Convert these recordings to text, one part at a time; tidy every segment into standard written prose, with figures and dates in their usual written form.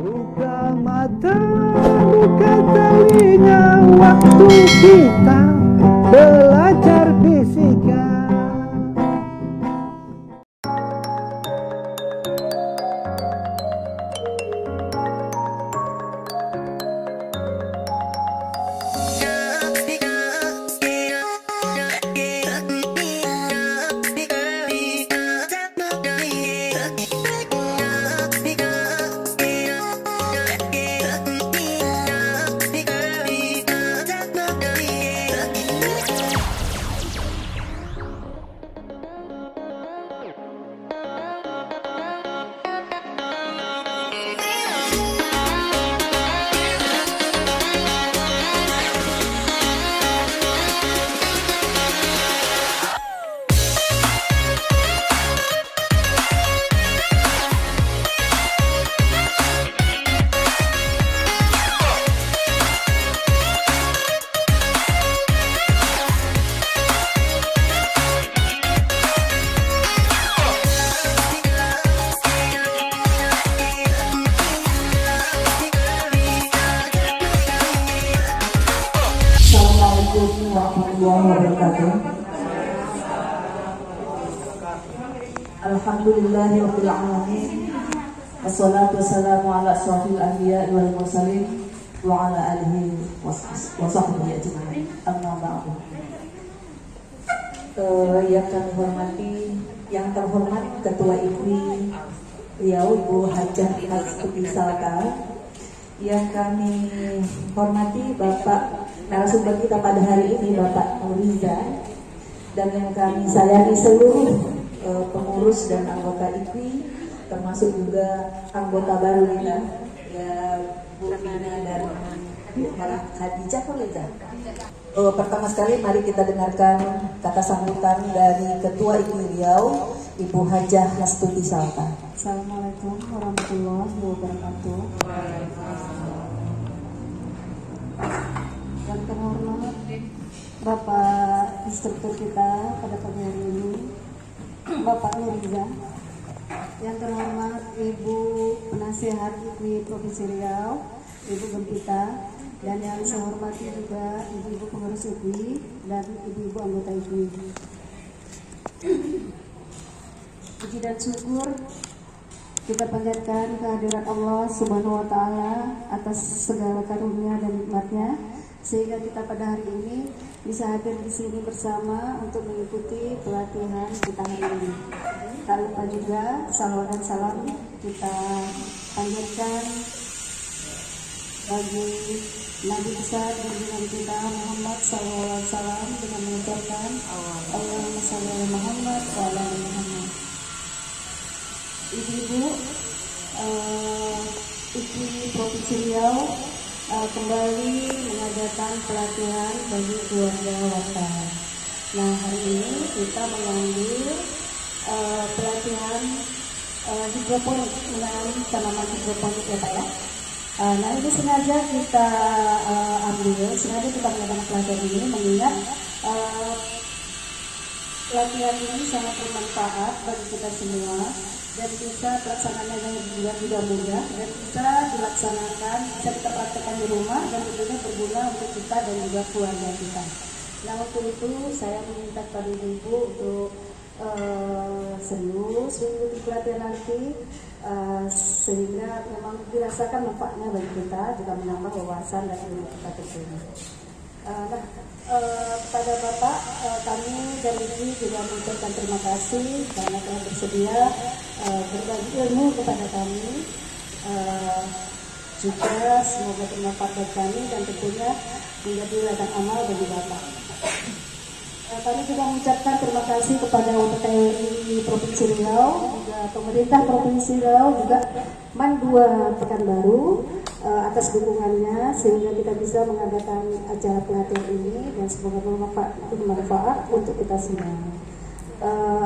Buka mata, buka telinga, waktu kita belajar fisika. Alhamdulillahirabbil alamin. Wassalatu wassalamu ala asyrofil anbiya'i wal mursalin wa ala alihi wa sahbihi ajma'in. Amma ba'du. Yang kami hormati, yang terhormat Ketua IPWI Riau Ibu Hajah Hastuti Salka, yang kami hormati Bapak narasumber kita pada hari ini Bapak Nuriza, dan yang kami sayangi seluruh pengurus dan anggota IPWI, termasuk juga anggota baru kita ya Bu Vina dan Bu Khadijah. Pertama sekali mari kita dengarkan kata sambutan dari Ketua IPWI Riau Ibu Hajah Hastuti Salka. Assalamualaikum warahmatullahi wabarakatuh. Yang terhormat Bapak instruktur kita pada pagi hari ini, Bapak Nuriza. Yang terhormat Ibu Penasihat IPWI Provinsi Riau, Ibu Gempita, dan yang saya hormati juga ibu-ibu pengurus IPWI dan ibu-ibu anggota IPWI. Puji dan syukur kita panjatkan kehadiran Allah Subhanahu wa Ta'ala atas segala karunia dan nikmatnya, sehingga kita pada hari ini bisa hadir di sini bersama untuk mengikuti pelatihan kita hari ini. Tak lupa juga salawat dan salam kita panjatkan bagi Nabi besar junjungan kita Muhammad SAW dengan mengucapkan Allahumma shalli ala Muhammad wa ala ali Muhammad. Ibu-ibu IPWI Provinsi Riau kembali mengadakan pelatihan bagi keluarga wartawan. Nah, hari ini kita mengambil pelatihan hidroponik, menanam tanaman hidroponik ya Pak ya. Nah, ini sengaja kita sengaja kita mengadakan pelatihan ini mengingat pelatihan ini sangat bermanfaat bagi kita semua dan bisa pelaksanaannya juga tidak mudah dan bisa dilaksanakan, bisa kita praktekkan di rumah dan tentunya berguna untuk kita dan juga keluarga kita. Nah, untuk itu saya meminta kepada ibu untuk serius mengikuti pelatihan nanti sehingga memang dirasakan manfaatnya bagi kita, juga menambah wawasan dan ilmu kita tentunya. Pada Bapak, kami dari ini juga mengucapkan terima kasih karena telah bersedia berbagi ilmu kepada kami. Juga semoga bermanfaat bagi kami dan tentunya menjadi ladang amal bagi Bapak. Kami juga mengucapkan terima kasih kepada WPTWI Provinsi Riau, juga pemerintah Provinsi Riau, juga MAN 2 Pekanbaru atas dukungannya sehingga kita bisa mengadakan acara pelatihan ini dan semoga bermanfaat untuk kita semua.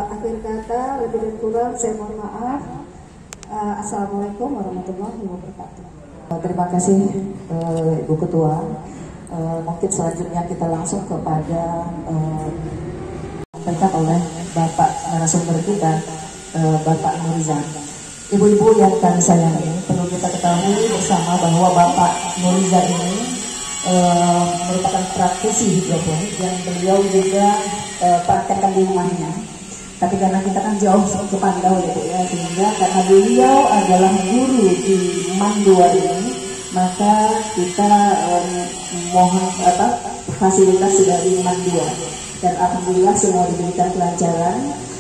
Akhir kata, lebih dan kurang saya mohon maaf. Assalamualaikum warahmatullahi wabarakatuh. Terima kasih Ibu Ketua. Mungkin selanjutnya kita langsung kepada disampaikan oleh Bapak narasumber kita, Bapak Nuriza. Ibu-ibu yang kami sayangi, perlu kita ketahui bersama bahwa Bapak Nuriza ini merupakan praktisi hidroponik yang beliau juga praktekkan di rumahnya. Tapi karena kita kan jauh ke Pandau ya Bu ya, sehingga karena beliau adalah guru di MAN 2 ini, maka kita mohon fasilitas dari MAN 2, dan alhamdulillah semua diberikan kelancaran,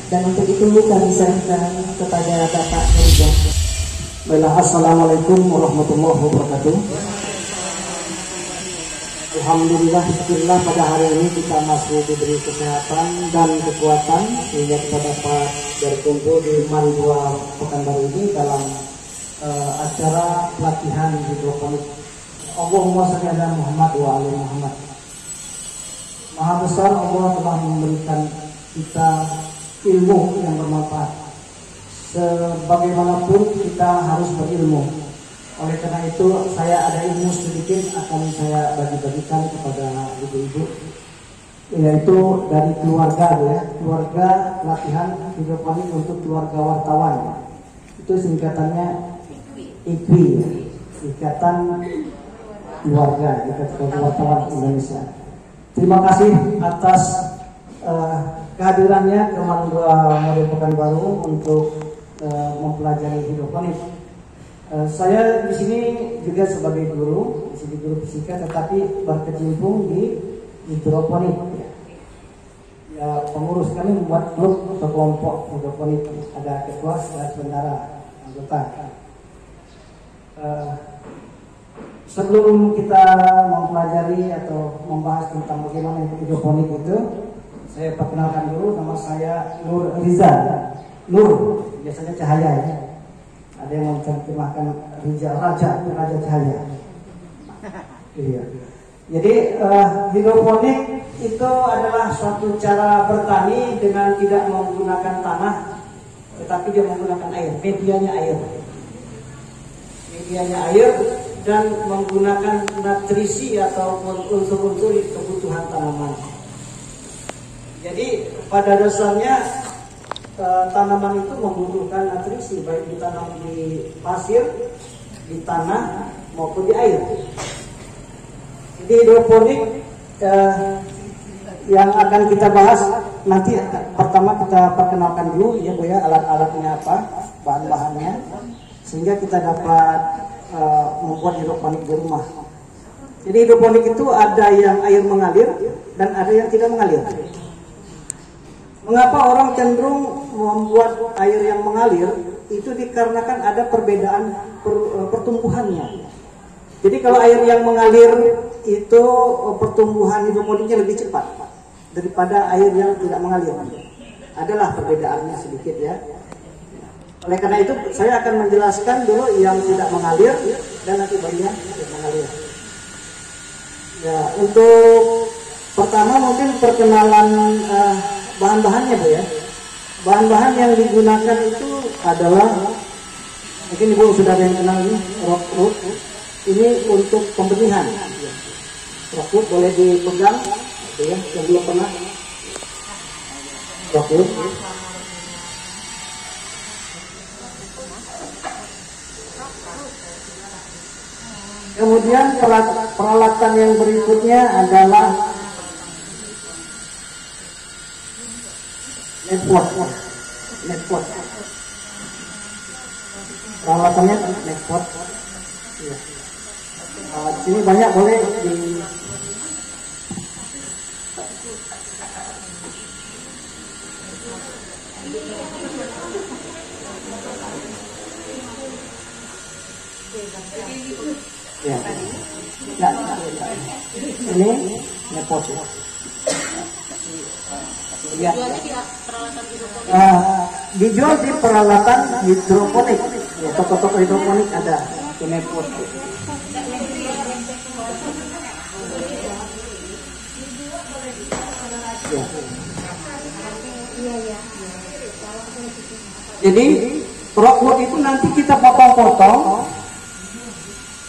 dan untuk itu kami serahkan kepada Bapak Nuriza. Baiklah, assalamualaikum warahmatullahi wabarakatuh. Alhamdulillah, bismillah, pada hari ini kita masih diberi kesehatan dan kekuatan sehingga kita dapat berkumpul di MAN 2 Pekanbaru ini dalam acara pelatihan hidroponik. Allahumma sholli ala Muhammad wa ali Muhammad. Maha besar Allah telah memberikan kita ilmu yang bermanfaat. Sebagaimanapun kita harus berilmu. Oleh karena itu saya ada ilmu sedikit akan saya bagi-bagikan kepada ibu-ibu, yaitu dari keluarga ya, keluarga latihan hidroponik untuk keluarga wartawan. Itu singkatannya IKWI, Ikatan Keluarga Wartawan Indonesia. Terima kasih atas kehadirannya ke MAN 2 Model Pekanbaru untuk mempelajari hidroponik. Saya di sini juga sebagai guru, di sini guru fisika, tetapi berkecimpung di hidroponik. Ya, pengurus kami membuat grup atau kelompok hidroponik, ada ketua, sekretaris bendara, anggota. Sebelum kita mempelajari atau membahas tentang bagaimana hidroponik itu, saya perkenalkan dulu, nama saya Nur Riza. Nur biasanya cahaya ya. Ada yang menerjemahkan Raja Cahaya. Iya. Jadi hidroponik itu adalah suatu cara bertani dengan tidak menggunakan tanah, tetapi dia menggunakan air. Medianya air dan menggunakan nutrisi ataupun unsur-unsur kebutuhan tanaman. Jadi pada dasarnya tanaman itu membutuhkan nutrisi, baik ditanam di pasir, di tanah maupun di air. Jadi hidroponik yang akan kita bahas nanti, pertama kita perkenalkan dulu ya Bu ya, alat-alatnya apa, bahan-bahannya, sehingga kita dapat membuat hidroponik di rumah. Jadi hidroponik itu ada yang air mengalir dan ada yang tidak mengalir. Mengapa orang cenderung membuat air yang mengalir? Itu dikarenakan ada perbedaan pertumbuhannya. Jadi kalau air yang mengalir itu pertumbuhan hidroponiknya lebih cepat daripada air yang tidak mengalir. Adalah perbedaannya sedikit ya. Oleh karena itu saya akan menjelaskan dulu yang tidak mengalir dan nanti bagian yang mengalir. Ya, untuk pertama mungkin perkenalan bahan-bahannya Bu ya. Bahan-bahan yang digunakan itu adalah, mungkin Ibu sudah ada yang kenal ini, rockwood. Ini untuk pembenihan. Rockwood boleh dipegang, ya, yang belum pernah. Rockwood. Kemudian peralatan yang berikutnya adalah netpot. Peralatannya netpot. Ya. Sini banyak, boleh di ya. Ini netpot. Ya. Dijual di peralatan hidroponik. Ya, toko-toko hidroponik ada netpot. Ya. Jadi rockwood itu nanti kita potong-potong.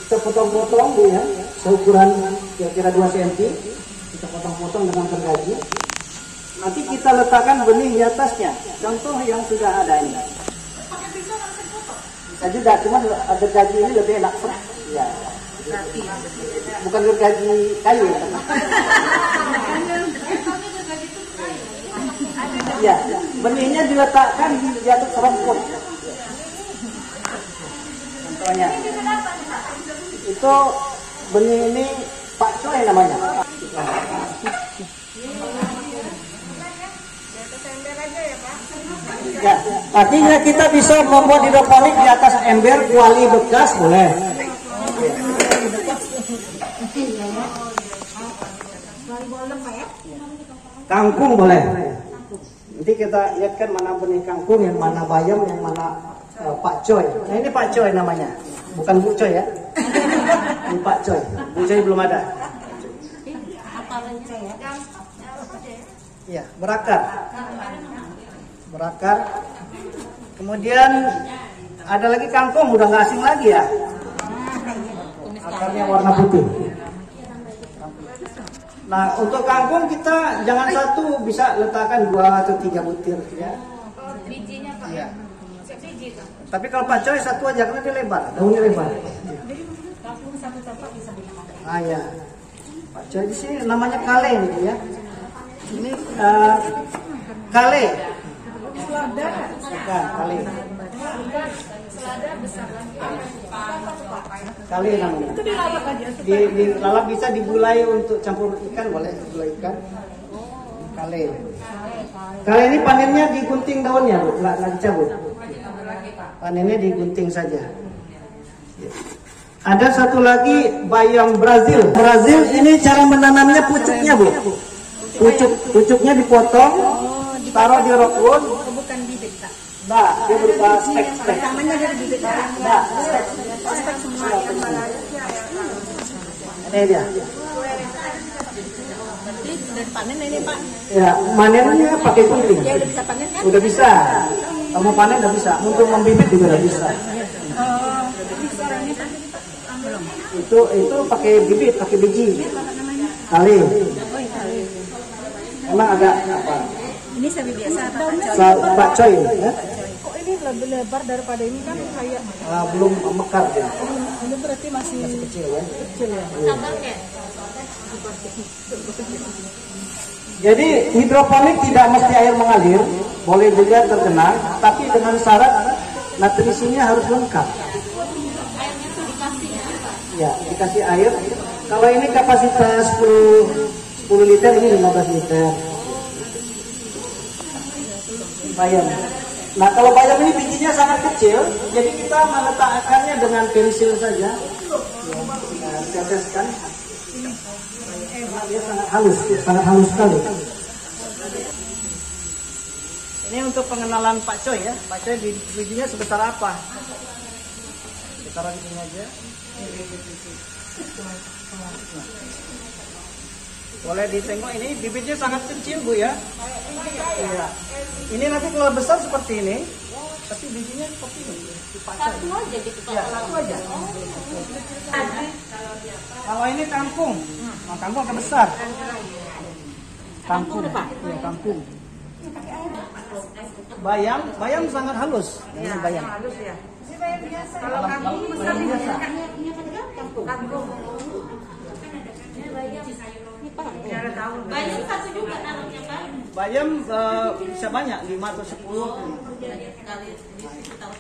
Kita potong-potong ya, seukuran kira-kira 2 cm. Kita potong-potong dengan gergaji. Nanti kita letakkan benih di atasnya. Contoh yang sudah ada ini. Bisa juga, cuma gergaji ini lebih enak. Ya. Bukan gergaji kayu. Ya, benihnya diletakkan di atas rumput. Contohnya, itu benih ini Pak Coy namanya. Ya, artinya kita bisa membuat hidroponik di atas ember kuali bekas boleh. Kangkung boleh. Nanti kita lihatkan mana benih kangkung, yang mana bayam, yang mana Pak Coy. Nah ini Pak Coy namanya, bukan Bu Coy ya. Ini Pak Coy. Bu Coy belum ada. Ya, berakar. Berakar. Kemudian ada lagi kangkung, udah nggak asing lagi ya. Akarnya warna putih. Nah, untuk kangkung kita jangan satu, bisa letakkan 2 atau 3 butir ya. Bijinya Pak. Iya. Sebiji Pak. Tapi kalau Pak Coy satu aja karena dia lebar, daunnya lebar. Kangkung satu tempat bisa dimakan. Ah ya. Pak Coy di sini namanya kale nih ya. Ini kale. Selada. Bukan, kale. Selada besar. Kale namanya. Itu dilalap aja. Dilalap bisa dibulai untuk campur ikan, boleh gulai ikan. Kale. Kale ini panennya digunting daunnya, Bu, nggak dicabut. Panennya digunting saja. Ada satu lagi bayam Brazil. Brazil ini cara menanamnya pucuknya, Bu. Pucuknya dipotong, taruh di rockwool. Bukan bibit Pak. Nah, dia berupa stek-stek. Namanya dari bibit Pak. Nah, stek. Ospek semua yang mana? Ini dia. Berarti dari panen ini Pak. Ya, manennya pakai gunting. Ya udah bisa panen kan? Udah bisa. Kamu panen udah bisa. Untuk membibit juga udah bisa. Itu pakai bibit, pakai biji. Kali. Emang agak apa? Ini sapi biasa Pak. Pak Coy ya? Kok ini lebih lebar daripada ini kan kayak Belum mekar ya. ini berarti masih Kecil ya. kecil ya. Jadi hidroponik tidak mesti air mengalir, boleh juga tergenang, tapi dengan syarat nutrisinya harus lengkap. Ya, dikasih air. Kalau ini kapasitas 10 liter, ini 15 liter. Bayam. Nah, kalau bayam ini bijinya sangat kecil, jadi kita meletakkannya dengan pensil saja. Nah, teteskan. Dia sangat halus sekali. Ini untuk pengenalan Pak Coy ya. Pak Coy bijinya sebesar apa? Kita taruh di sini aja. Boleh ditengok, ini bibitnya sangat kecil Bu ya. Iya. Ini nanti kalau besar seperti ini, tapi bijinya seperti ini. Satu aja gitu Pak. Ya, satu aja. Kalau ini kangkung, nah, kangkung agak besar. Kangkung, ya kangkung. Bayam sangat halus. Ini bayam. Halus ya. Ini bayam biasa. Kalau kangkung besar biasa. ini apa juga? Kangkung. Bayam satu juga taruhnya Pak. Bayam bisa banyak, 5 atau 10.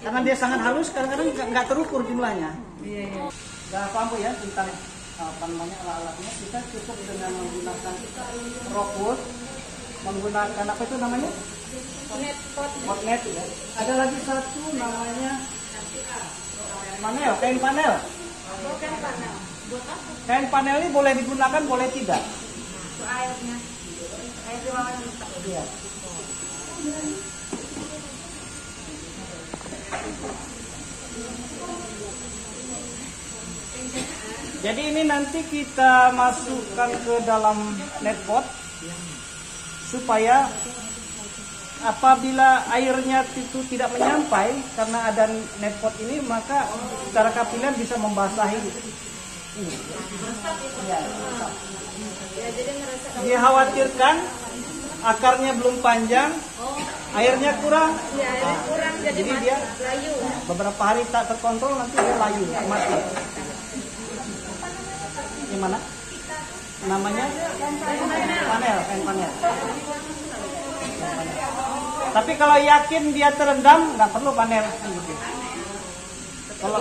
Karena dia sangat halus, kadang-kadang nggak terukur jumlahnya. Nggak paham Bu ya tentang apa namanya alat-alatnya. Kita cukup dengan menggunakan rockwool, menggunakan apa itu namanya? Potnet ya. Ada lagi satu namanya panel, kain panel. Kain panel ini boleh digunakan, boleh tidak. Airnya. Air ruangan. Iya. Jadi ini nanti kita masukkan ke dalam net pot supaya apabila airnya itu tidak menyampai karena ada net pot ini, maka secara kapiler bisa membasahi ini. Ya, dikhawatirkan akarnya belum panjang, airnya kurang. Ya, airnya kurang jadi dia layu. beberapa hari tak terkontrol, nanti dia layu, mati. yang mana? Namanya panel, panel. Tapi kalau yakin dia terendam, nggak perlu panel. Kalau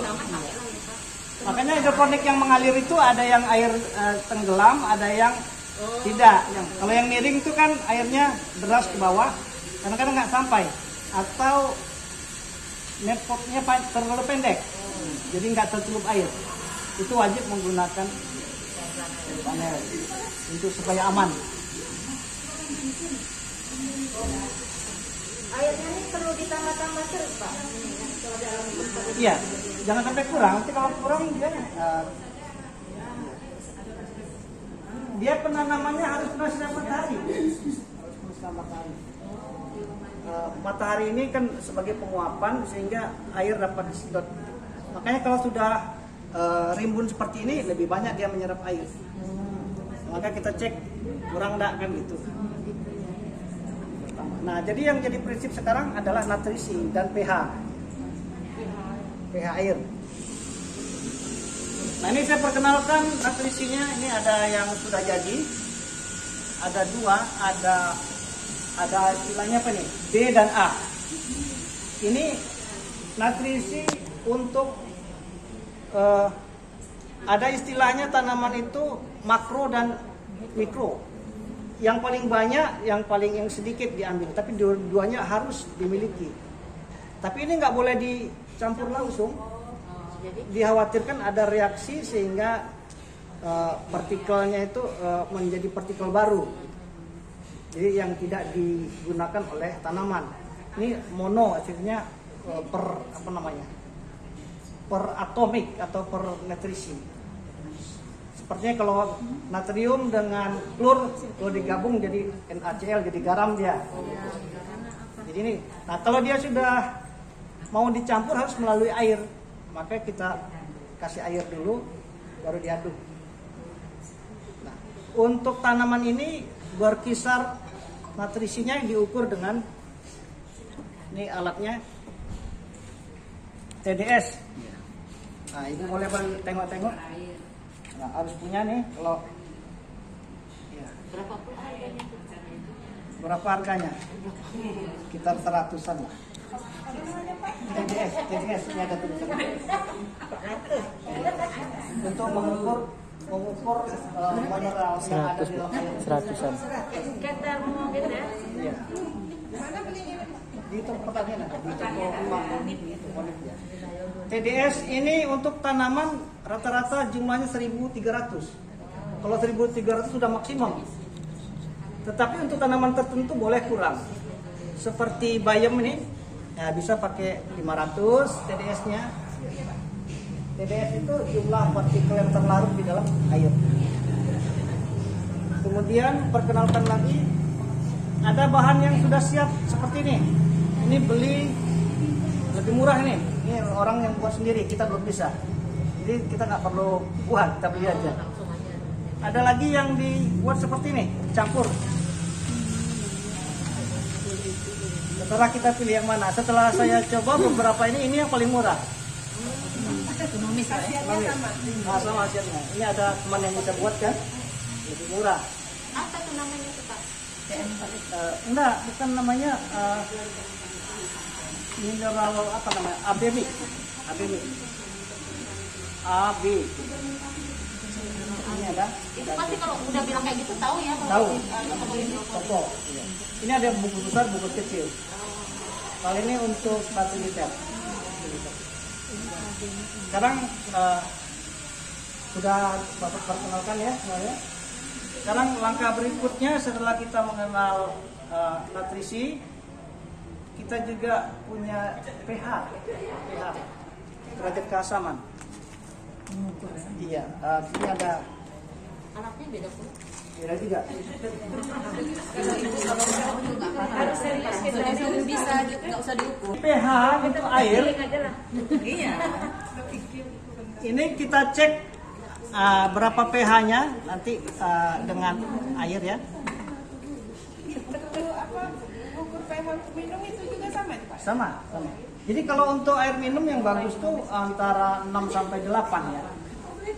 makanya hidroponik yang mengalir itu ada yang air tenggelam, ada yang tidak. Kalau yang miring itu kan airnya deras ke bawah, kadang-kadang nggak sampai, atau net potnya terlalu pendek, jadi nggak tercelup air. Itu wajib menggunakan panel untuk supaya aman. Airnya ini perlu ditambah-tambah terus, Pak. Iya, jangan sampai kurang. Nanti kalau kurang dia penanamannya harus kena sinar matahari. Matahari ini kan sebagai penguapan sehingga air dapat disedot. Makanya kalau sudah rimbun seperti ini lebih banyak dia menyerap air. Maka kita cek kurang enggak kan gitu. Nah, jadi yang jadi prinsip sekarang adalah nutrisi dan pH air. Nah, ini saya perkenalkan nutrisinya. Ini ada yang sudah jadi, ada dua, ada istilahnya apa nih? B dan A. Ini nutrisi untuk ada istilahnya tanaman itu makro dan mikro. Yang paling banyak, yang sedikit diambil, tapi dua-duanya harus dimiliki. Tapi ini nggak boleh dicampur langsung. Dikhawatirkan ada reaksi sehingga partikelnya itu menjadi partikel baru. Jadi yang tidak digunakan oleh tanaman. Ini mono, artinya per atomik atau per nutrisi. Sepertinya kalau natrium dengan klor kalau digabung jadi NaCl, jadi garam dia. Jadi ini, nah kalau dia sudah mau dicampur harus melalui air, maka kita kasih air dulu baru diaduk. Nah, untuk tanaman ini berkisar nutrisinya diukur dengan ini alatnya TDS. Nah, ibu boleh tengok-tengok. Nah, harus punya nih kalau ya. Berapa harganya? Sekitar 100-an lah. TDS ini ada tulisan. Untuk mengukur mineral yang ada di dalam air. 100-an. Kayak termo gitu ya? Iya. Di tempat ada di toko hidroponik ya. TDS ini untuk tanaman rata-rata jumlahnya 1.300. Kalau 1.300 sudah maksimum. Tetapi untuk tanaman tertentu boleh kurang. Seperti bayam ini, ya bisa pakai 500 TDS-nya. TDS itu jumlah partikel yang terlarut di dalam air. Kemudian perkenalkan lagi, ada bahan yang sudah siap seperti ini. Ini beli lebih murah ini. Ini orang yang buat sendiri, kita belum bisa. Jadi kita nggak perlu buat, kita beli aja. Ada lagi yang dibuat seperti ini, campur. Setelah kita pilih yang mana. Setelah saya coba beberapa ini yang paling murah. Ekonomis ya? Nah, sama hasilnya. Ini ada teman yang bisa buat kan, lebih murah. Apa itu namanya itu, Pak? Enggak, bukan namanya mineral apa namanya? ABB. AB. Ini ada. Itu pasti kalau udah bilang kayak gitu tahu ya? Tahu. Toko. Ini ada buku besar, buku kecil. Kali ini untuk 1 liter. Sekarang sudah Bapak perkenalkan ya semuanya. Sekarang langkah berikutnya setelah kita mengenal nutrisi, kita juga punya pH, derajat keasaman. Iya, ini ada Anaknya beda pun. beda juga. Harus serius gitu. Bisa nggak usah diukur. pH untuk air. Iya. Ini kita cek berapa pH-nya nanti dengan air ya. Ukur pH minum itu juga sama itu, Pak? Sama. Jadi kalau untuk air minum yang bagus tuh antara 6 sampai 8 ya.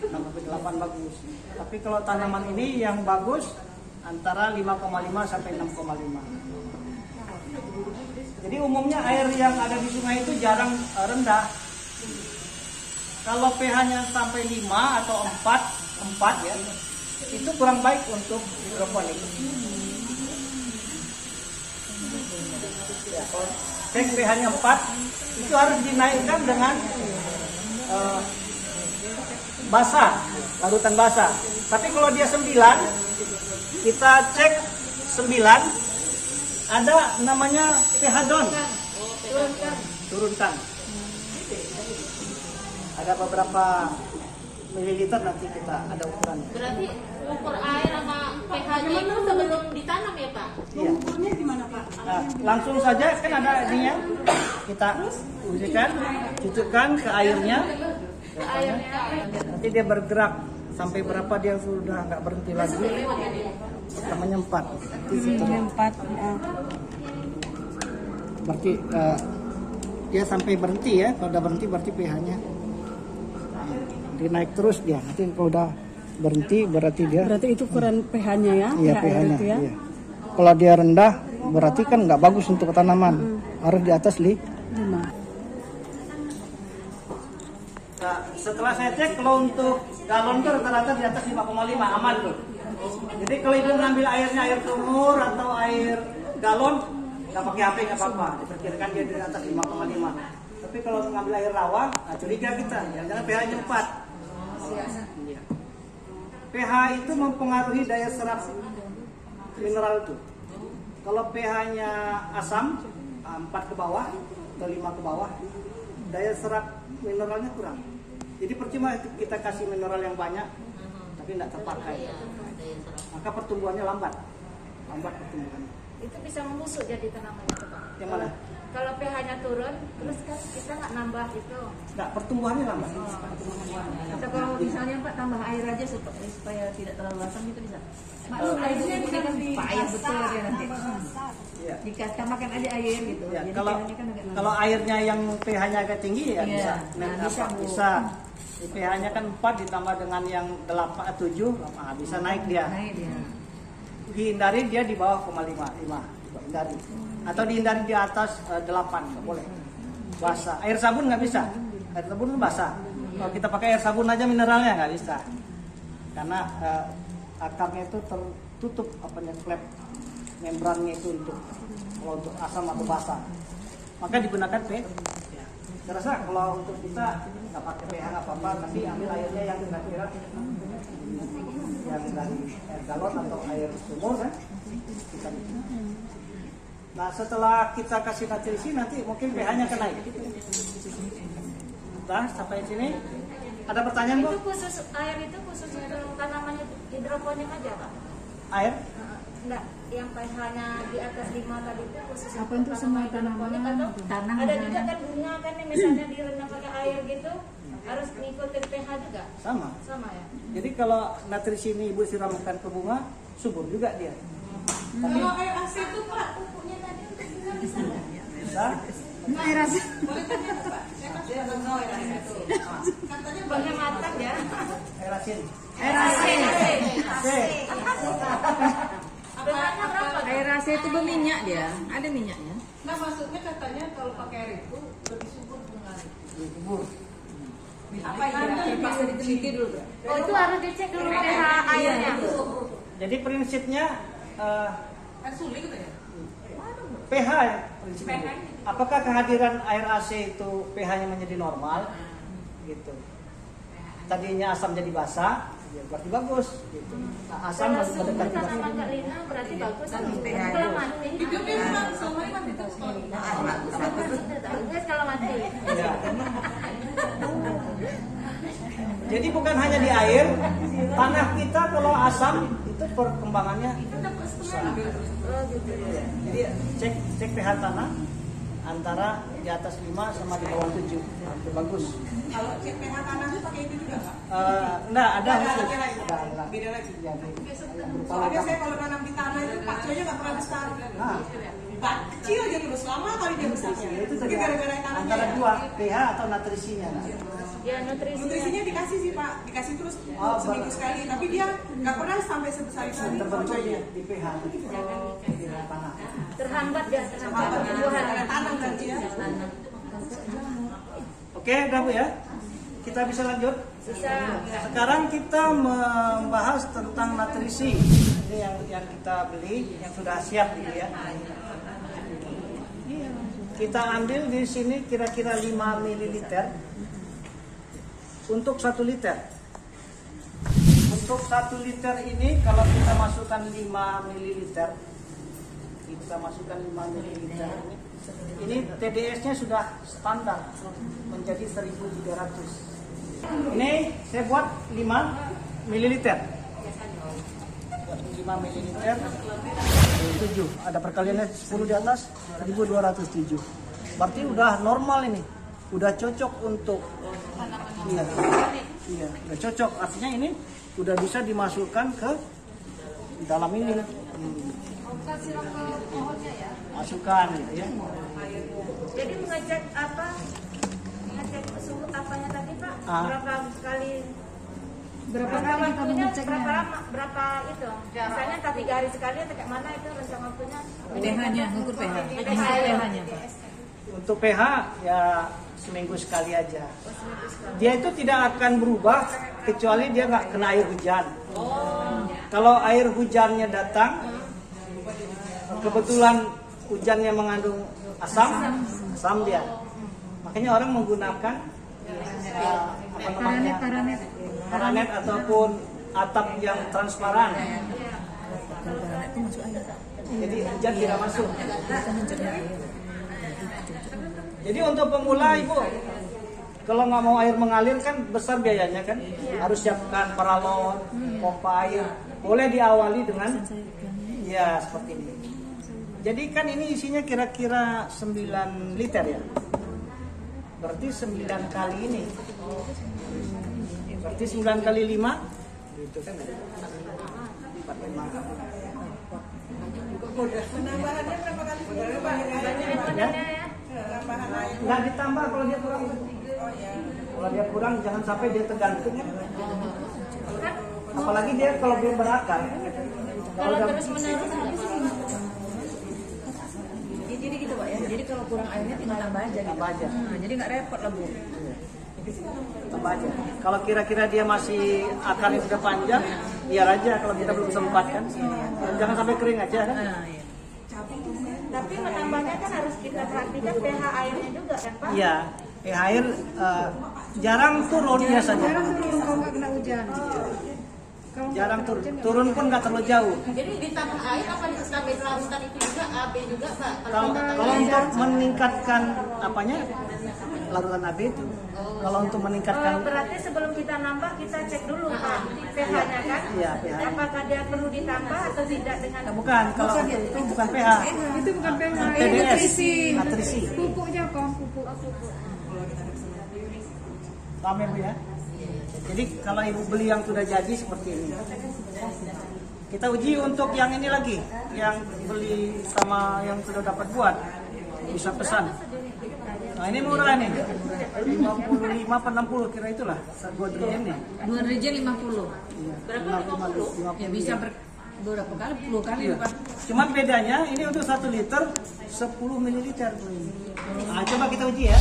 6-8 bagus. Tapi kalau tanaman ini yang bagus antara 5,5 sampai 6,5. Jadi umumnya air yang ada di sungai itu jarang rendah. Kalau pH-nya sampai 5 atau 4 ya, itu kurang baik untuk hidroponik. Ya, kalau cek pH-nya 4, itu harus dinaikkan dengan basah, larutan basah. Tapi kalau dia 9, kita cek 9, ada namanya pH down, turunkan. Ada beberapa mililiter, nanti kita ada ukuran. Berarti ukur air sama pH-nya itu sebelum ditanam ya Pak? Iya. Ukurnya gimana Pak? Nah, langsung saja kan ada ininya, kita ujikan, cucukkan ke airnya. Nanti dia bergerak sampai berapa dia sudah nggak berhenti lagi. Namanya 4. Berarti dia sampai berhenti ya. Kalau udah berhenti berarti pH-nya dia naik terus dia. Nanti kalau udah berhenti berarti dia. Berarti itu ukuran pH-nya ya? Iya, pH-nya. Ya? Iya. Kalau dia rendah berarti kan nggak bagus untuk tanaman. Harus di atas 5. Nah, setelah saya cek, kalau untuk galon itu rata-rata di atas 5,5 aman tuh. Jadi kalau ibu mengambil airnya air sumur atau air galon, nggak pakai HP nggak apa-apa. Diperkirakan dia di atas 5,5. Tapi kalau mengambil air rawa, nah curiga kita, jangan pH-nya 4. Ya. pH itu mempengaruhi daya serap mineral itu. Kalau pH-nya asam, 4 ke bawah atau 5 ke bawah, daya serap mineralnya kurang. Jadi percuma kita kasih mineral yang banyak tapi tidak terpakai, maka pertumbuhannya lambat pertumbuhannya. Itu bisa membusuk jadi tanamannya Pak? Yang mana? Kalau pH-nya turun, terus kan kita nggak nambah itu. Nggak, pertumbuhannya lambat. Atau kalau misalnya Pak tambah air aja supaya tidak terlalu asam gitu bisa. Airnya ini kan payah betul ya nanti. Ya. Tambahkan aja air gitu. Ya, jadi kalau pH-nya kan agak kalau airnya yang pH-nya agak tinggi ya bisa. Nah, Bisa. pH-nya kan 4 ditambah dengan yang 8 7, bisa naik dia. naik dia. Dihindari dia di bawah 0,5. Hindari. Atau dihindari di atas 8, nggak boleh. Basah. Air sabun nggak bisa. Air sabun itu basah. Kalau kita pakai air sabun aja mineralnya nggak bisa. Karena akarnya itu tertutup flap membrannya itu untuk asam atau basah. Maka digunakan pH. Saya rasa kalau untuk kita nggak pakai pH nggak apa-apa, tapi ambil airnya yang kira-kira yang dari air galon atau air sumur kan. Nah, setelah kita kasih nutrisi nanti mungkin pH-nya akan naik. Nah, sampai sini ada pertanyaan Bu? Itu khusus air itu khusus untuk tanaman hidroponik aja Pak? Air? Enggak, yang pH-nya di atas 5 tadi itu khusus Apa untuk semua tanaman? atau Tanah ada misalnya. juga kan bunga kan nih, misalnya direndam pakai air gitu harus ngikutin pH juga? Sama. Sama ya? Jadi kalau nutrisi ini Ibu siramkan ke bunga, subur juga dia. Tapi Kalau air AC itu Pak, pupuknya tadi untuk bunga bisa nggak? bisa. Air AC. Boleh tanya Pak? Saya kan sudah tahu air AC itu. Katanya Bunga matang ya? Air asin. Air AC. Benarnya berapa? Air AC itu berminyak dia. Ada minyaknya. Nah maksudnya katanya kalau pakai air itu lebih subur bunganya. Subur. Apa itu? Pas diteliti dulu. Oh itu harus dicek dulu pH airnya. Jadi prinsipnya Kan sulit gitu ya? pH ya prinsipnya. Apakah kehadiran air AC itu pH-nya menjadi normal? Gitu. Tadinya asam jadi basah, ya berarti bagus. Gitu. Nah, asam Kalau mendekati subur basah. tanaman Kak Lina berarti bagus. pH Kalau mati? Itu memang selama ini mati terus. Bagus kalau mati. Ya. Jadi bukan hanya di air, tanah kita kalau asam itu perkembangannya besar. Jadi cek pH tanah antara di atas 5 sama di bawah 7 itu bagus. Kalau cek pH tanah itu pakai itu juga Pak? Enggak, ada Ada khusus. lagi lain. Ada. Beda lagi. Jadi, yang berupa Soalnya logam. saya kalau nanam di tanah itu pacunya nggak pernah besar. Nah, Pak, kecil aja dulu, selama kali dia besarnya. itu Tapi gara-gara tanahnya antara ya. dua pH atau nutrisinya. Nah. Ya Nutrisinya dikasih sih Pak, dikasih terus seminggu sekali, tapi dia nggak pernah sampai sebesar itu terbentuknya di pH. terhambat ya, terhambat pertumbuhan. Tanam nanti ya. Oke, udah Bu ya. Kita bisa lanjut. Bisa. Sekarang kita membahas tentang nutrisi. Ini yang kita beli, yang sudah siap gitu ya. Kita ambil di sini kira-kira 5 ml untuk 1 liter. Untuk 1 liter ini kalau kita masukkan 5 ml, kita masukkan 5 ml. Ini TDS-nya sudah standar menjadi 1.300. Ini saya buat 5 ml. Buat 5 ml 7. Ada perkaliannya 10 di atas 1.207. Berarti udah normal ini. Udah cocok untuk iya, udah cocok. Artinya ini udah bisa dimasukkan ke dalam ini. Masukkan gitu ya. Jadi mengecek apa? Mengecek suhu apanya tadi Pak? Berapa kali? Berapa kali kita mengeceknya? Berapa itu? Misalnya entah 3 hari sekali atau kayak mana itu rencana waktunya? pH-nya, ukur pH-nya Pak. Untuk pH ya seminggu sekali aja. Dia itu tidak akan berubah kecuali dia nggak kena air hujan. Kalau air hujannya datang, kebetulan hujannya mengandung asam dia. Makanya orang menggunakan paranet ataupun atap yang transparan. Jadi hujan tidak masuk. Jadi untuk pemula Ibu, kalau nggak mau air mengalir kan besar biayanya kan, harus siapkan paralon, pompa air. Boleh diawali dengan ya seperti ini. Jadi kan ini isinya kira-kira 9 liter ya. Berarti 9 kali ini. Berarti 9 kali 5 itu kan 45. Penambahannya berapa kali? Ya? Nggak ditambah kalau dia kurang. Kalau dia kurang jangan sampai dia tergantung ya. Apalagi dia kalau dia berakar. Kalau terus menerus Jadi gitu Pak ya. Jadi kalau kurang airnya tinggal tambah aja. Tambah aja. Jadi nggak repot lah Bu. Tambah aja. Kalau kira-kira dia masih akarnya sudah panjang, biar aja kalau kita belum sempat kan. Jangan sampai kering aja kan. Iya. tapi menambahnya kan harus kita perhatikan pH airnya juga kan Pak? Iya, pH air jarang turun biasanya. Jarang turun kalau nggak kena hujan. Jarang turun pun nggak terlalu jauh. Jadi ditambah air apa ditambah larutan itu juga AB juga Pak? Kalau untuk meningkatkan apanya larutan AB itu. Kalau untuk meningkatkan berarti sebelum kita nambah kita cek dulu Pak pH-nya kan? Iya, pH. Apakah dia perlu ditambah atau tidak dengan bukan, kalau itu bukan pH. Itu bukan pH, itu TDS, nutrisi. nutrisi. Pupuknya apa? Pupuk. Paham ya Bu ya? Jadi kalau Ibu beli yang sudah jadi seperti ini. Kita uji untuk yang ini lagi, yang beli sama yang sudah dapat buat. Bisa pesan. Nah ini murah nih, 55 per 60 kira itulah, 2 drijen nih. 2 drijen 50. Berapa 50? Ya bisa berapa kali? 10 kali Pak. Cuman bedanya ini untuk 1 liter 10 ml Bu ini. Nah, coba kita uji ya.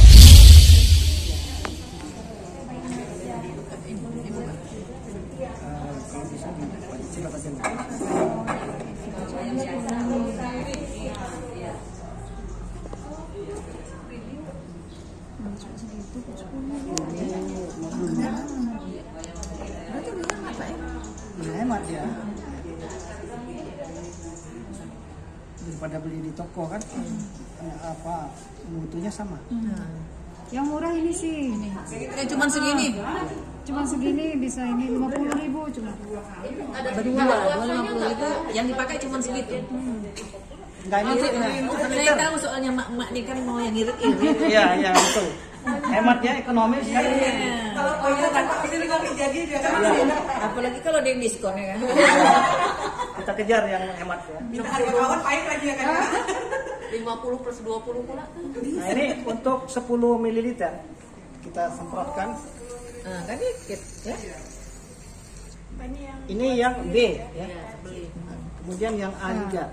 Hemat ya. Daripada beli di toko kan, apa mutunya sama. Yang murah ini sih. Cuman segini. Cuma segini bisa ini 50.000 cuma. Ada berdua 250 itu yang dipakai cuma segitu. Enggak ini Saya tahu soalnya mak-mak nih kan mau yang irit-irit. Iya, betul. Hemat ya, ekonomis kan. Kalau koyo kan Pak ini nggak jadi dia kan. Apalagi kalau dia diskon ya kan. Kita kejar yang hemat ya. Minta harga bawah pahit lagi ya kan. 50 plus 20 pula. Nah ini untuk 10 ml kita semprotkan. Kan dikit ya. Ini yang B ya. Kemudian yang A juga.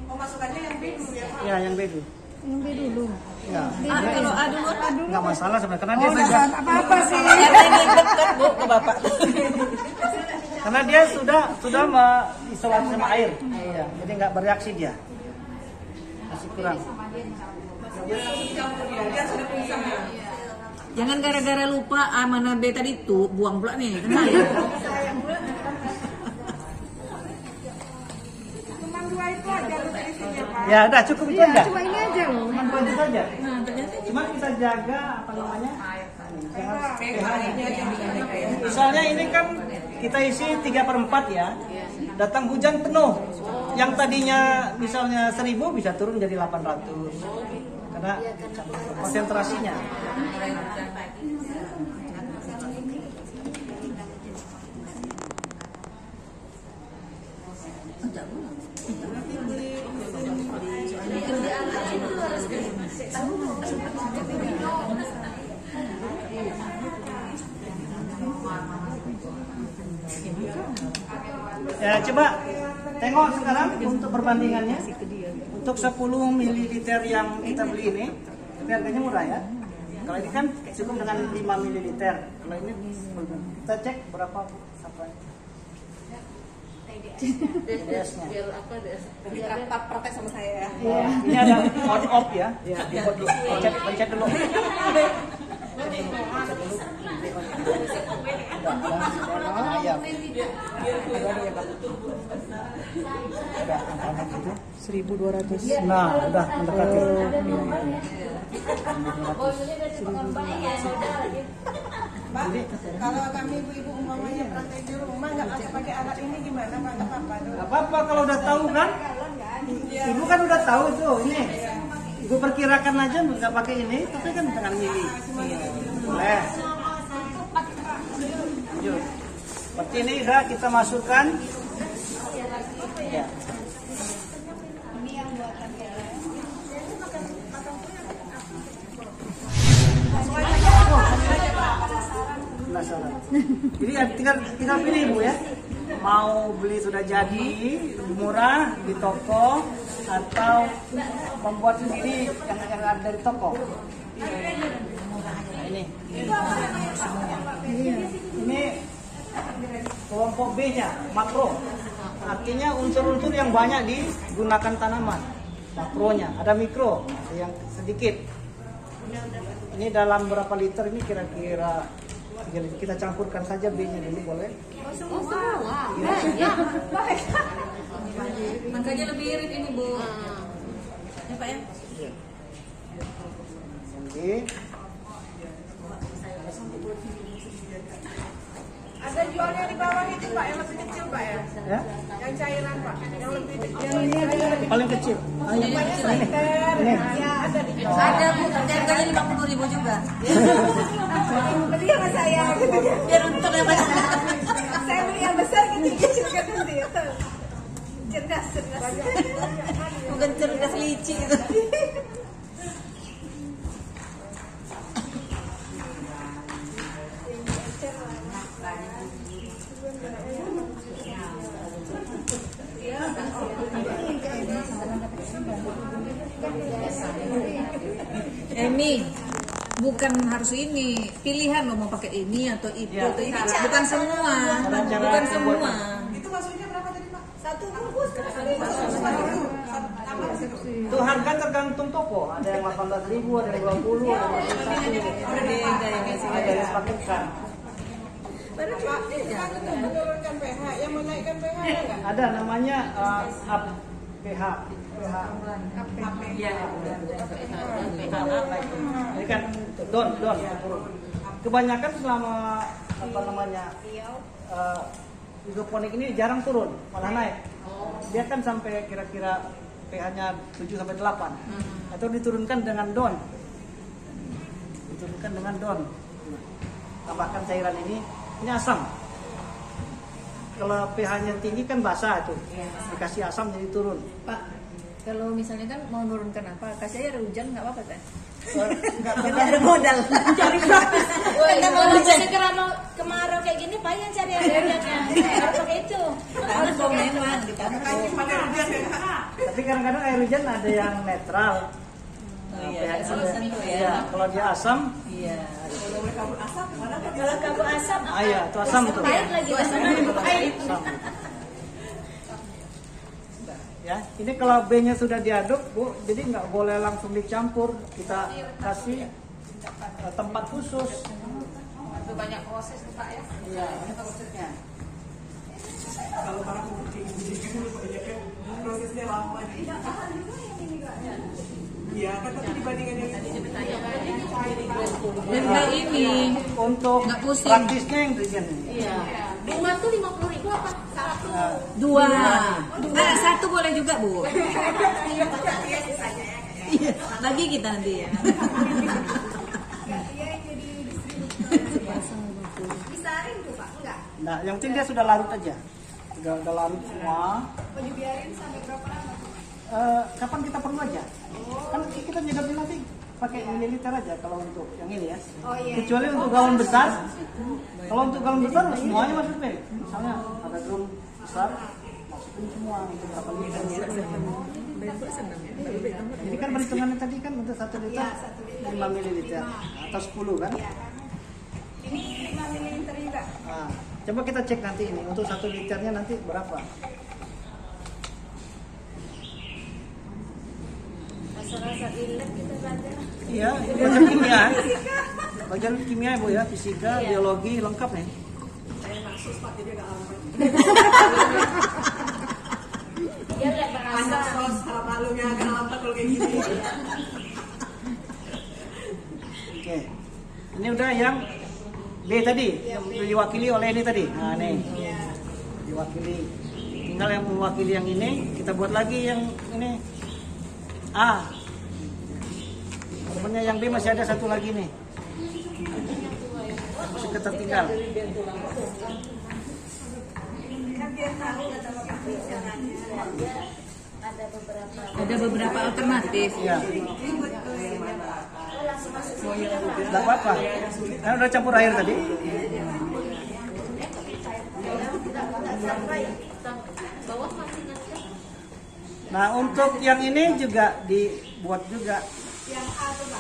Oh, masukannya yang B dulu ya, Pak? Ya, yang B dulu. Yang B dulu. Ya. Kalau A dulu Nggak masalah sebenarnya karena dia Udah sudah apa-apa sih. karena ini dekat Bu ke Bapak. karena dia sudah mengisolasi sama air. Iya, jadi nggak bereaksi dia. Masih kurang. Dia sudah pisah ya. Jangan gara-gara lupa A mana B tadi tuh buang pula nih. Kenal ya? Cuma 2 itu aja lu dari sini ya, Pak. Ya, udah cukup itu Iya, aja. cuma ini aja loh. Cuma itu saja. Nah, ternyata Cuma kita jaga apa namanya? pH-nya yang dijaga ya. Misalnya ini kan kita isi 3/4 ya. Datang hujan penuh. Yang tadinya misalnya 1000 bisa turun jadi 800. Karena konsentrasinya. Ya, coba tengok sekarang untuk perbandingannya. Untuk 10 ml yang kita beli ini, tapi harganya murah ya. Kalau ini kan cukup dengan 5 ml. Kalau ini kita cek berapa sampai DS-nya. Jadi praktek sama saya ya. Ini ada on off ya. Pencet dulu. Ya. 1.200. Nah, udah mendekati. Pak, kalau kami ibu-ibu umpamanya praktek di rumah nggak bisa pakai alat ini gimana, Pak? Nggak apa-apa dong. Gak apa-apa kalau udah tahu kan? Ibu kan udah tahu itu ini. Ibu perkirakan aja nggak pakai ini, tapi kan dengan mili. Boleh. Lanjut. Seperti ini udah kita masukkan. Ya. Penasaran. Jadi ya tinggal pilih Bu ya. Mau beli sudah jadi murah di toko atau membuat sendiri yang ada dari toko. Nah, ini kelompok B-nya makro. Artinya unsur-unsur yang banyak digunakan tanaman. Makronya ada mikro yang sedikit. Ini dalam berapa liter ini kira-kira kita campurkan saja B-nya dulu boleh? semua. Ya. Makanya lebih irit ini, Bu. Ya, Pak ya. Oke. Ada jualnya di bawah itu, Pak, yang lebih kecil, Pak ya? Ya? Yang cairan, Pak, yang lebih kecil. Paling kecil. Banyak liter. Ya, ada di bawah. Ada, Bu. Harganya 50.000 juga. Beli sama saya. Biar untung ya, Pak. Saya beli yang besar kecil kan nanti ya. Cerdas. Bukan cerdas licik gitu. Emi, bukan harus ini, pilihan lo mau pakai ini atau itu Ya. atau ini, bukan semua, bukan semua. Itu maksudnya berapa tadi, Pak? 1 bungkus. Itu harga tergantung toko. Ada yang 18.000, ada yang 20, ada yang 21. Berbeda ya guys. Ada yang sepaketkan. Pak, itu menurunkan pH, yang menaikkan pH ada nggak? Ada namanya up pH. Ini kan don turun. Kebanyakan selama apa namanya hidroponik ini jarang turun, malah naik. Dia kan sampai kira-kira pH-nya 7 sampai 8. Atau diturunkan dengan don. Diturunkan dengan don. Tambahkan cairan ini asam. Kalau pH-nya tinggi kan basah tuh. Dikasih asam jadi turun. Pak, kalau misalnya kan mau menurunkan apa, kasih air hujan nggak apa-apa kan? Nggak ada modal. Cari gratis. Kalau segera mau kemarau kayak gini, payah cari air hujannya. Harus pakai itu. Harus memang Tapi kadang-kadang air hujan ada yang netral. Kalau dia asam, kalau kabut asap, itu asam tuh. pahit lagi pahit. Ya, ini kalau B-nya sudah diaduk, Bu, jadi nggak boleh langsung dicampur. Kita kasih tempat khusus. Itu banyak proses tuh Pak ya. Iya. Prosesnya. Kalau para prosesnya lama. Iya, kan tapi dibandingkan yang tadi Dan nggak ini. Untuk Nggak pusing. praktisnya yang ingredient. Iya. Bunga tuh 50.000 apa? Satu. Dua. Satu boleh juga Bu. Iya. Bagi kita nanti ya. Disaring tuh Pak, enggak? Nah, yang penting dia sudah larut aja. Udah larut semua. Mau dibiarin sampai berapa lama? Kapan kita perlu aja? Kan kita nyedapin nanti pakai mililiter aja kalau untuk yang ini ya. Oh iya. Kecuali untuk galon besar. Kalau untuk galon besar semuanya masuk P. Misalnya ada drum besar, masukin semua untuk berapa liter. Ini kan perhitungannya tadi kan untuk 1 liter 5 mililiter atau 10 kan? Ini 5 ml juga. Nah, coba kita cek nanti ini untuk 1 liternya nanti berapa? Rasa-rasa ilek gitu belajar. Iya, belajar kimia. Belajar kimia Bu ya, fisika, biologi lengkap nih. saya maksus Pak, jadi agak lama. Dia nggak berasa. Banyak sos, malunya agak lambat kalau kayak gini. Oke. Ini udah yang B tadi, yang diwakili oleh ini tadi. Nah, nih. Diwakili. Tinggal yang mewakili yang ini, kita buat lagi yang ini. A. Rupanya yang B masih ada satu lagi nih. Masih ketertinggal. Ada beberapa alternatif. Iya. Tidak apa-apa. Kan udah campur air tadi. Nah, untuk yang ini juga dibuat juga.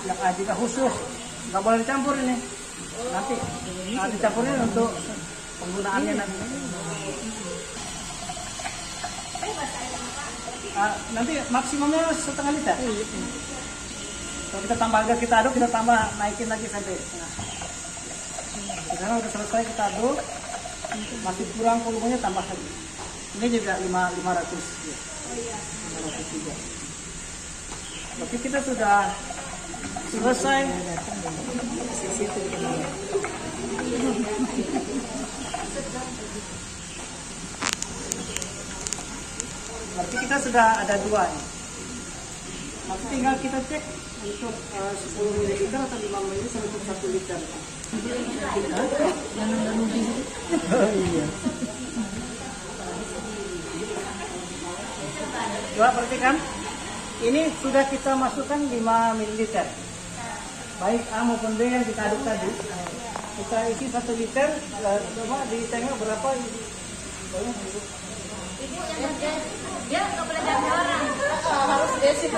Yang A juga khusus. Nggak boleh dicampur ini. Nanti dicampurnya untuk penggunaannya nanti. Nanti maksimumnya setengah liter. Kalau kita tambah agar kita aduk, kita tambah naikin lagi sampai setengah. Sekarang udah selesai kita aduk, masih kurang volumenya tambah lagi. Ini juga 500. Ya. 500 juga. Tapi kita sudah selesai. Berarti kita sudah ada 2 nih. Nanti tinggal kita cek untuk 10 ml atau 5 ml untuk 1 liter. Oh iya. Coba perhatikan. Ini sudah kita masukkan 5 ml. Baik A maupun B yang kita aduk tadi. Kita isi 1 liter. Coba ditengok berapa ini. Ibu yang kerja, dia nggak boleh jadi orang. Harus basic.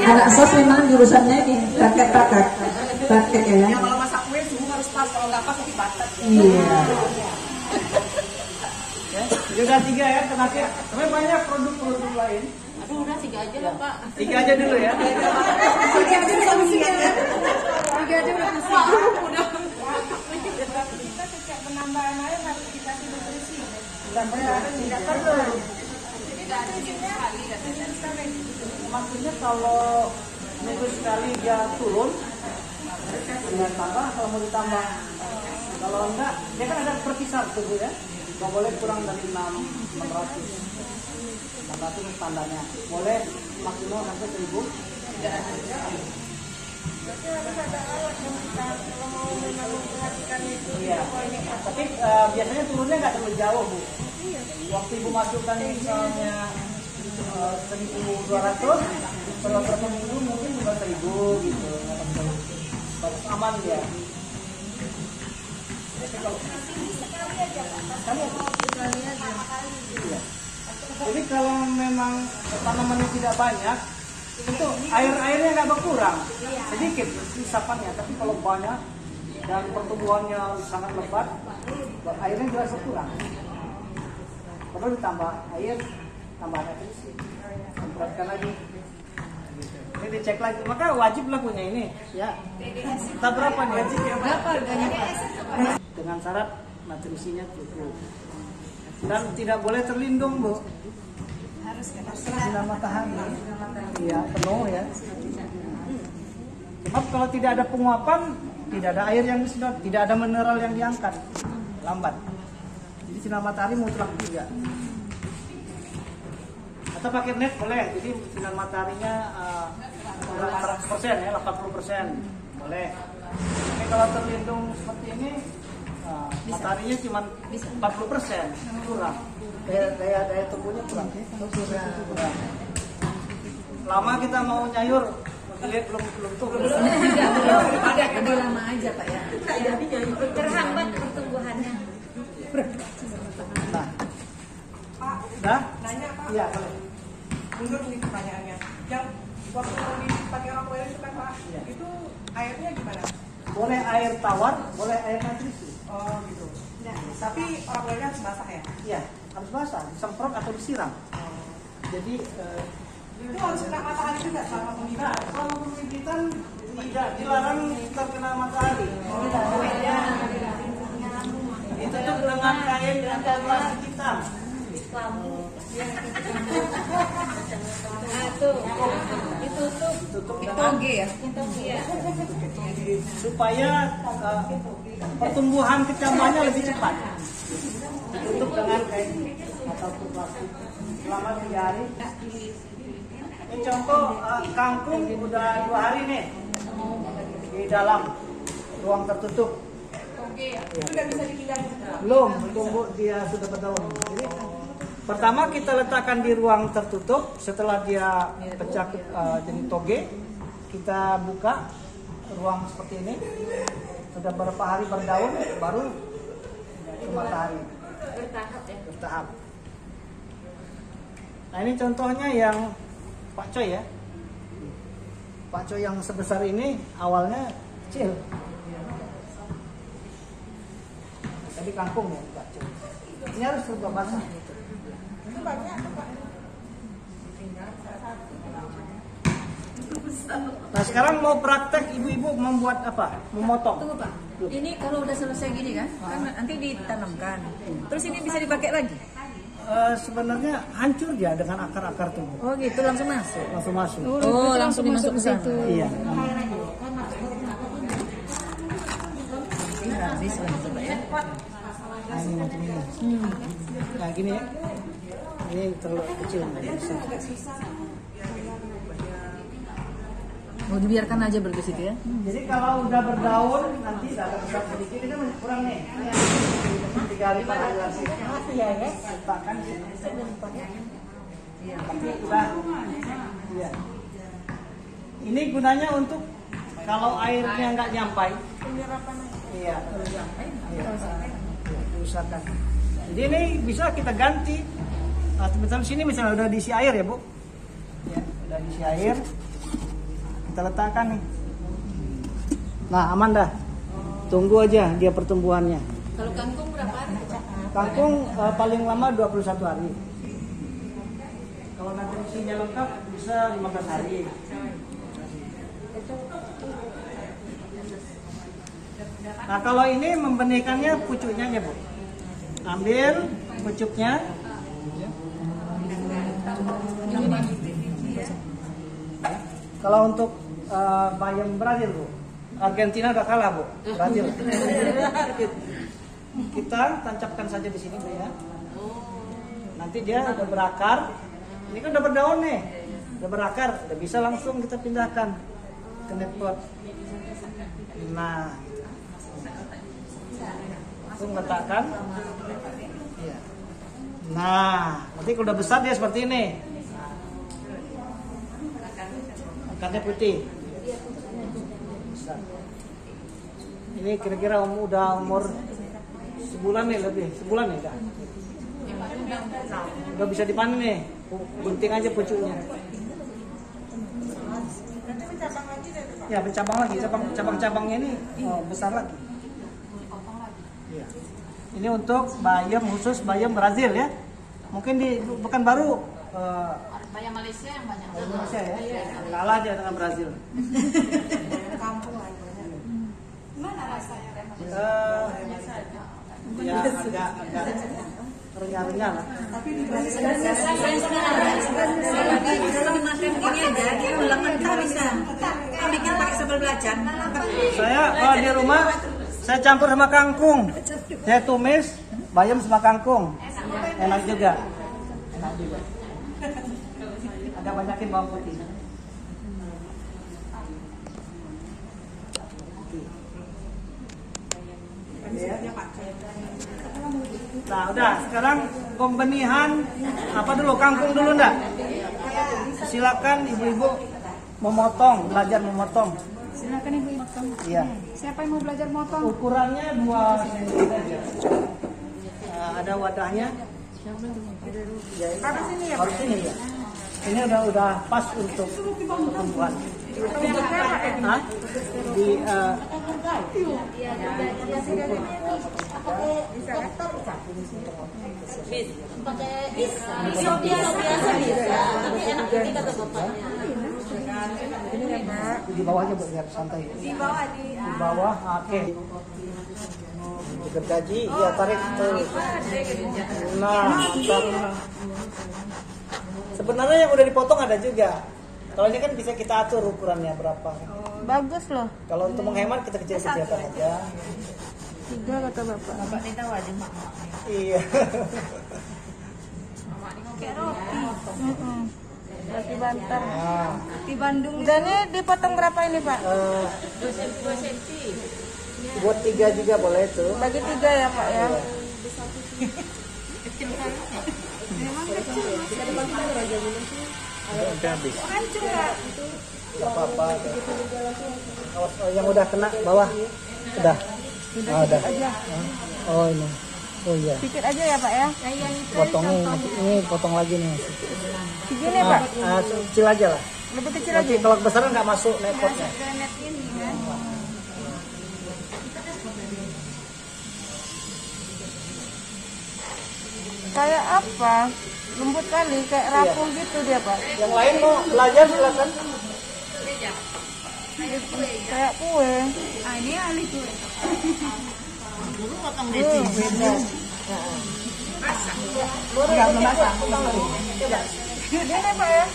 Anak sos memang jurusannya di praktek ya. Ya kalau masak kue suhu harus pas, kalau nggak pas nanti batat. Iya. Ya, jadi udah 3 ya terakhir. Tapi banyak produk-produk lain. Aduh udah 3 aja lah Pak. 3 aja dulu ya. Oke, aja solusinya. Udah. Kita setiap penambahan air harus dikasih nutrisi. Tidak perlu. Maksudnya kalau minggu sekali dia turun, dia tambah. Kalau mau ditambah, kalau enggak, dia kan ada perpisah tuh Bu ya. Nggak boleh kurang dari 600. 600 standarnya. Boleh maksimal sampai 1000. Berarti harus ada alat yang kita kalau mau memang memperhatikan itu. Iya. Tapi biasanya turunnya nggak terlalu jauh Bu. Waktu Ibu masukkan misalnya 1200, Kalau berapa minggu mungkin 15.000 gitu. Bagus aman dia. Tapi kalau sekali aja. Iya. Jadi kalau memang tanamannya tidak banyak, itu airnya nggak berkurang, sedikit isapannya. Tapi kalau banyak dan pertumbuhannya sangat lebat, airnya jelas berkurang. Perlu ditambah air, tambah nutrisi, semprotkan lagi. Ini dicek lagi, maka wajiblah punya ini, ya. Kita berapa nih? Wajib ya. Berapa harganya Pak? Dengan syarat nutrisinya cukup dan tidak boleh terlindung, Bu. Harus sinar matahari. Iya, penuh ya. Sebab kalau tidak ada penguapan, tidak ada air yang disedot, tidak ada mineral yang diangkat, lambat. Jadi sinar matahari mutlak juga. Atau pakai net boleh, jadi sinar mataharinya 100% ya, 80% boleh. Tapi kalau terlindung seperti ini, mataharinya cuma 40%, kurang. Daya tumbuhnya kurang. Lama kita mau nyayur, lihat belum tumbuh. Udah lama aja Pak ya. Terhambat pertumbuhannya. Nah, Pak, dah? nanya Pak. Iya, boleh. Mundur nih pertanyaannya. Yang waktu dipakai orang tua itu kan Pak, Iya. itu airnya gimana? Boleh air tawar, boleh air nutrisi. Oh gitu. Tapi orang tuanya harus basah ya? Iya, harus basah, disemprot atau disiram. Jadi Itu harus kena matahari juga selama pembibitan. kalau pembibitan tidak dilarang terkena matahari. Ditutup dengan kain atau plastik hitam. Ditutup dengan Toge ya. supaya pertumbuhan kecambahnya lebih cepat. Ditutup dengan kain atau plastik selama 3 hari. Ini contoh kangkung udah 2 hari nih di dalam ruang tertutup. Sudah bisa dipindah. Belum, tunggu dia sudah berdaun. Jadi pertama kita letakkan di ruang tertutup. Setelah dia pecah jadi toge, kita buka ruang seperti ini. Sudah beberapa hari berdaun, baru ke matahari. Bertahap. Nah ini contohnya yang Pak Coy ya. Pak Coy yang sebesar ini awalnya kecil. Tadi kangkung ya Pak Coy. Ini harus serba basah. Itu banyak tuh Pak. Nah sekarang mau praktek ibu-ibu membuat apa? Memotong. Tunggu Pak. Ini kalau udah selesai gini kan nanti ditanamkan. Terus ini bisa dipakai lagi? Sebenarnya hancur dia dengan akar-akar tubuh. Oh gitu langsung masuk. Langsung masuk. Oh langsung dimasuk ke sana. Iya. Ini habis lah coba ya. Nah ini macam ini. Nah gini ya. Ini terlalu kecil. Oh dibiarkan aja berarti situ ya. Jadi kalau udah berdaun nanti dalam besar sedikit ini masih kurang nih. Ini yang 3 hari 4 hari lagi. Iya ya. Letakkan di sini. Iya. Tapi udah. Iya. Ini gunanya untuk kalau airnya nggak nyampai. Iya. Iya. Usahakan. Jadi ini bisa kita ganti. Nah, misalnya sini misalnya udah diisi air ya Bu. Ya, udah diisi air. Kita letakkan nih. Nah aman dah. Tunggu aja dia pertumbuhannya. Kalau kangkung berapa hari? Kangkung paling lama 21 hari. Kalau nanti isinya lengkap bisa 15 hari. Nah kalau ini membenihkannya pucuknya aja Bu. Ambil pucuknya. Kalau untuk bayam Brazil Bu, Argentina udah kalah Bu, Brazil. Kita tancapkan saja di sini Bu ya. Nanti dia udah berakar. Ini kan udah berdaun nih, udah berakar, udah bisa langsung kita pindahkan ke netpot. Nah, langsung letakkan. Ya. Nah, nanti kalau udah besar dia seperti ini. Ikatnya putih. Bisa. Ini kira-kira udah umur sebulan nih lebih, sebulan nih dah. Udah bisa dipanen nih, gunting aja pucuknya. Ya bercabang lagi, cabang-cabangnya ini besar lagi. Ya. Ini untuk bayam, khusus bayam Brazil ya. Mungkin di Pekanbaru Bayam Malaysia yang banyak. bayam Malaysia ya, kalah aja dengan Brazil. Kampung lah. Mana rasanya? Ya agak renyah-renyah lah. Kalau makan gini aja, kita ulang mentah bisa. Bikin pakai sambal belacan. Saya kalau di rumah saya campur sama kangkung. Saya tumis bayam sama kangkung. Enak juga. Enak juga. Agak banyakin bawang putih. Nah, udah. Sekarang pembenihan apa dulu? Kangkung dulu enggak? Silakan ibu-ibu memotong, belajar memotong. Silakan ibu motong. Iya. Siapa yang mau belajar motong? Ukurannya 2 cm aja. Ada wadahnya. Harus ini ya, Harus ini ya. Ini udah pas untuk pertumbuhan. Hah? Di di bawahnya biar santai. Di bawah, oke. Gergaji, ya tarik tuh. Nah, tarik. Sebenarnya yang udah dipotong ada juga. Kalau ini kan bisa kita atur ukurannya berapa. bagus loh. Kalau untuk menghemat kita kecil-kecilkan aja. 3 kata bapak. Bapak ini tahu aja mak. Iya. Kayak roti. Roti Bantar. Nah, Di Bandung. Dan ini dipotong berapa ini Pak? 2 cm. buat 3 juga boleh tuh. Bagi 3 ya Pak ya. Kecil kali. Udah habis. Hancur ya. Gak apa-apa. Awas, yang udah kena bawah. Udah. Udah. Oh ini. Oh iya. Sedikit aja ya Pak ya. Potongnya ini potong lagi nih. Segini Pak. Kecil aja lah. Lebih kecil Nanti aja. kalau kebesaran nggak masuk nepotnya. Kayak apa? Lembut kali, kayak rapuh gitu dia Pak. Yang lain mau belajar silakan. Kayak kue. Ah ini alih kue. Dulu potong Beda. Enggak memasak. Gini Pak ya.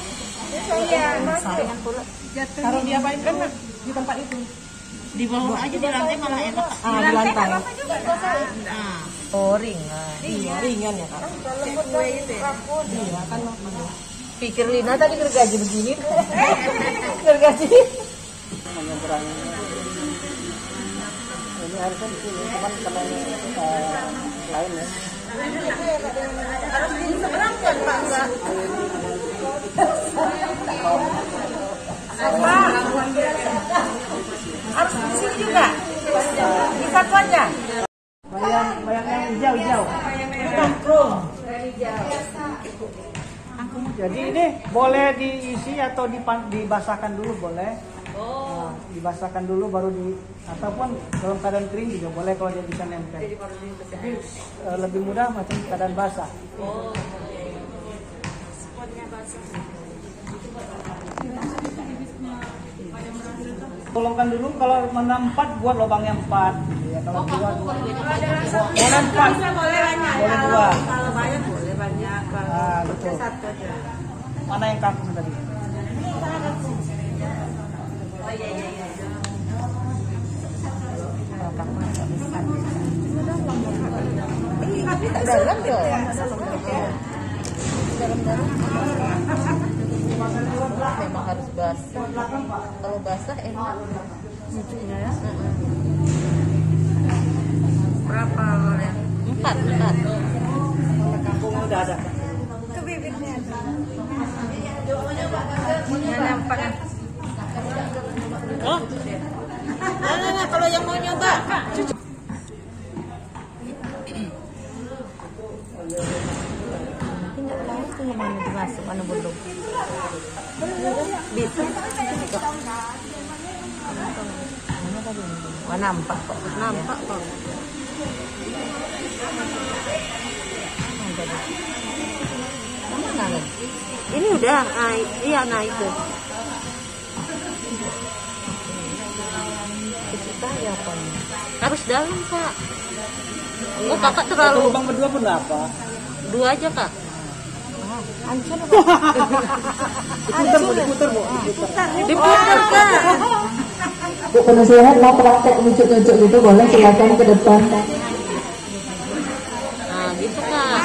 Iya, masuk. Taruh di apa itu? Di tempat itu. Di bawah aja di lantai malah enak. Di lantai. Nah, Oh ringan. Iya ringan ya kak. Lembut kue itu ya. Rapuh. Iya kan. Pikir Lina tadi gergaji begini. Gergaji. Menyeberangi. Ini harusnya di sini, cuman karena ini lain ya. Harus di seberang kan Pak? Enggak. Apa? Harus di sini juga. Di satuannya. Bayam yang hijau-hijau. Kangkung. Jadi ini boleh diisi atau dibasahkan dulu boleh. Nah, dibasahkan dulu baru ataupun dalam keadaan kering juga boleh kalau dia bisa nempel. Tapi lebih mudah macam keadaan basah. Tolongkan dulu kalau mana 4 buat lubang yang 4. Ya, kalau 2 mana 4 boleh 2. Kalau banyak boleh banyak. Ah, betul. Mana yang kangkung tadi? Tapi tak dalam ya. memang harus basah. Kalau basah enak. Lucunya ya. Berapa awalnya? 4. Kangkung udah ada. Itu bibitnya. Yang nampak kan? yang mau nyoba. Nggak tahu tuh yang mana dimasuk, mana belum. Bisa. Wah, nampak kok. Nampak kok. Mana nih? Ini udah, iya, nah itu. Kita ya apa nih? Harus dalam, Kak. Oh, Kakak terlalu. Lubang berdua pun apa? Dua aja, Kak. Hancur. Diputar, Bu. Diputar, Kak. Bu penasehat mau praktek nunjuk-nunjuk gitu boleh, silakan ke depan. Nah, gitu, Kak.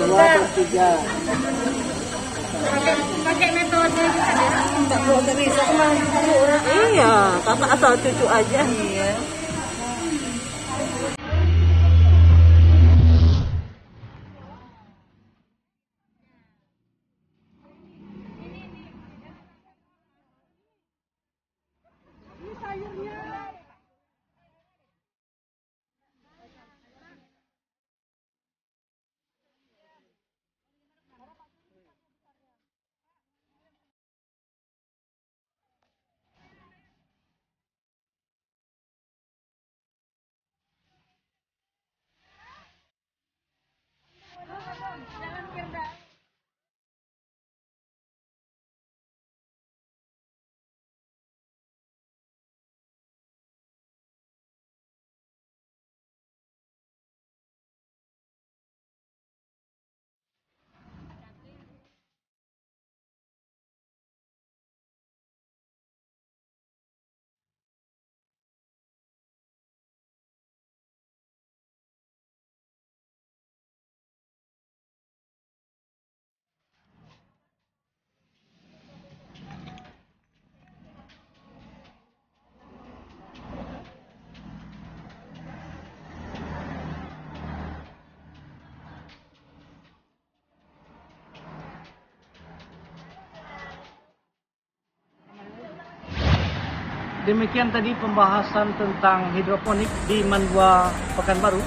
Dua atau tiga. Pakai metode iya, kakak asal cucu aja. Iya. Demikian tadi pembahasan tentang hidroponik di Mandua Pekanbaru.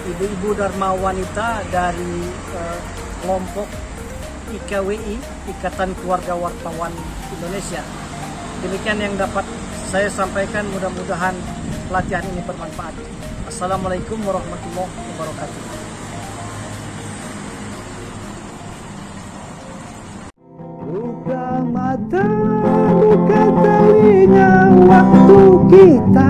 Ibu-ibu Dharma Wanita dari kelompok IKWI, Ikatan Keluarga Wartawan Indonesia. Demikian yang dapat saya sampaikan, mudah-mudahan pelatihan ini bermanfaat. Assalamualaikum warahmatullahi wabarakatuh. Buka mata, buka telinga, waktu kita